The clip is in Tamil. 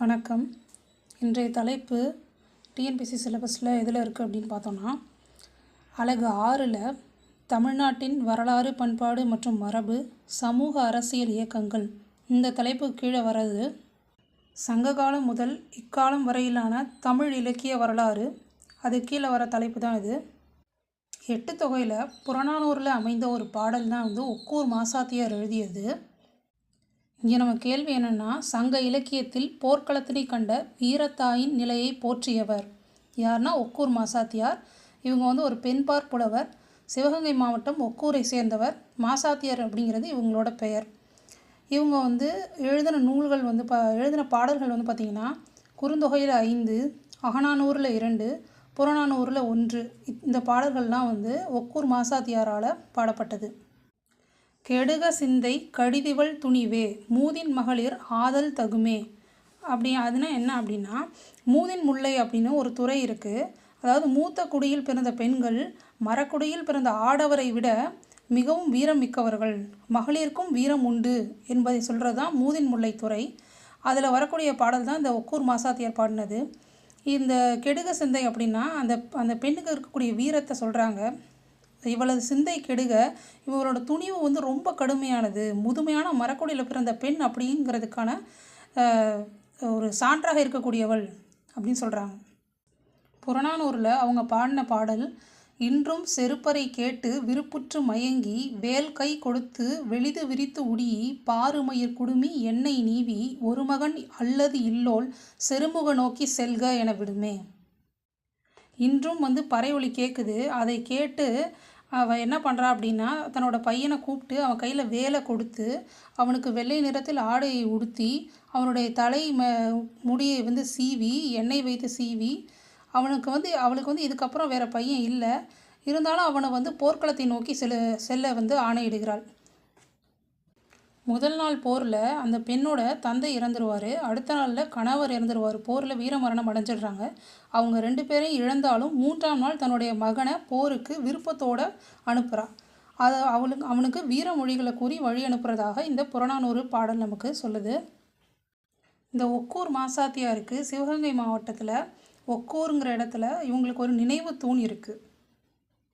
வணக்கம். இன்றைய தலைப்பு டிஎன்பிஎஸ்சி சிலபஸில் எதில் இருக்குது அப்படின்னு பார்த்தோன்னா, அலகு 6ல் தமிழ்நாட்டின் வரலாறு, பண்பாடு மற்றும் மரபு, சமூக அரசியல் இயக்கங்கள் இந்த தலைப்பு கீழே வர்றது சங்ககாலம் முதல் இக்காலம் வரையிலான தமிழ் இலக்கிய வரலாறு. அது கீழே வர தலைப்பு தான் இது. 8 தொகையில் புறநானூரில் அமைந்த ஒரு பாடல் தான் ஒக்கூர் மாசாத்தியார் எழுதியது. இங்கே நம்ம கேள்வி என்னென்னா, சங்க இலக்கியத்தில் போர்க்களத்தினை கண்ட வீரத்தாயின் நிலையை போற்றியவர் யார்னா ஒக்கூர் மாசாத்தியார். இவங்க ஒரு பெண்பார் புலவர், சிவகங்கை மாவட்டம் ஒக்கூரை சேர்ந்தவர். மாசாத்தியார் அப்படிங்கிறது இவங்களோட பெயர். இவங்க எழுதின நூல்கள் எழுதின பாடல்கள் பார்த்திங்கன்னா, குறுந்தொகையில் 5, அகநானூரில் 2, புறநானூரில் 1 இந்த பாடல்கள்லாம் ஒக்கூர் மாசாத்தியாரால் பாடப்பட்டது. கெடுக சிந்தை கடிதிவள் துணிவே மூதின் மகளிர் ஆதல் தகுமே அதுனா என்ன அப்படின்னா, மூதின் முல்லை அப்படின்னு ஒரு துறை இருக்குது. அதாவது மூத்த குடியில் பிறந்த பெண்கள் மரக்குடியில் பிறந்த ஆடவரை விட மிகவும் வீரம் மிக்கவர்கள், மகளிருக்கும் வீரம் உண்டு என்பதை சொல்கிறது தான் மூதின் முல்லை துறை. அதில் வரக்கூடிய பாடல் தான் இந்த ஒக்கூர் மாசாத்தியார் பாடினது. இந்த கெடுக சிந்தை அப்படின்னா அந்த பெண்ணுக்கு இருக்கக்கூடிய வீரத்தை சொல்கிறாங்க. இவளது சிந்தை கெடுக, இவங்களோட துணிவு ரொம்ப கடுமையானது, முதுமையான மரக்குடியில் பிறந்த பெண் அப்படிங்கிறதுக்கான ஒரு சான்றாக இருக்கக்கூடியவள் அப்படின்னு சொல்கிறாங்க. புறநானூரில் அவங்க பாடின பாடல், இன்றும் செருப்பறை கேட்டு விருப்புற்று மயங்கி வேல் கை கொடுத்து வெளிது விரித்து உடியி பாருமயிர் குடுமி எண்ணெய் நீவி ஒரு மகன் அல்லது இல்லோல் செருமுக நோக்கி செல்க என விடுமே. இன்றும் பறை ஒலி கேட்குது. அதை கேட்டு அவள் என்ன பண்ணுறா அப்படின்னா, தன்னோட பையனை கூப்பிட்டு அவன் கையில் வேலை கொடுத்து அவனுக்கு வெள்ளை நிறத்தில் ஆடையை உடுத்தி அவனுடைய தலை முடியை சீவி எண்ணெய் வைத்து சீவி அவளுக்கு இதுக்கப்புறம் வேறு பையன் இல்லை, இருந்தாலும் அவனை போர்க்களத்தை நோக்கி செல்ல ஆணையிடுகிறாள். முதல் நாள் போரில் அந்த பெண்ணோட தந்தை இறந்துருவார், அடுத்த நாளில் கணவர் இறந்துருவார். போரில் வீரமரணம் அடைஞ்சிடுறாங்க. அவங்க 2 பேரையும் இழந்தாலும் 3ஆம் நாள் தன்னுடைய மகனை போருக்கு விருப்பத்தோடு அனுப்புகிறான். அதை அவனுக்கு வீரமொழிகளை கூறி வழி அனுப்புகிறதாக இந்த புறநானூறு பாடல் நமக்கு சொல்லுது. இந்த ஒக்கூர் மாசாத்தியாருக்கு சிவகங்கை மாவட்டத்தில் ஒக்கூருங்கிற இடத்துல இவங்களுக்கு ஒரு நினைவு தூண் இருக்குது.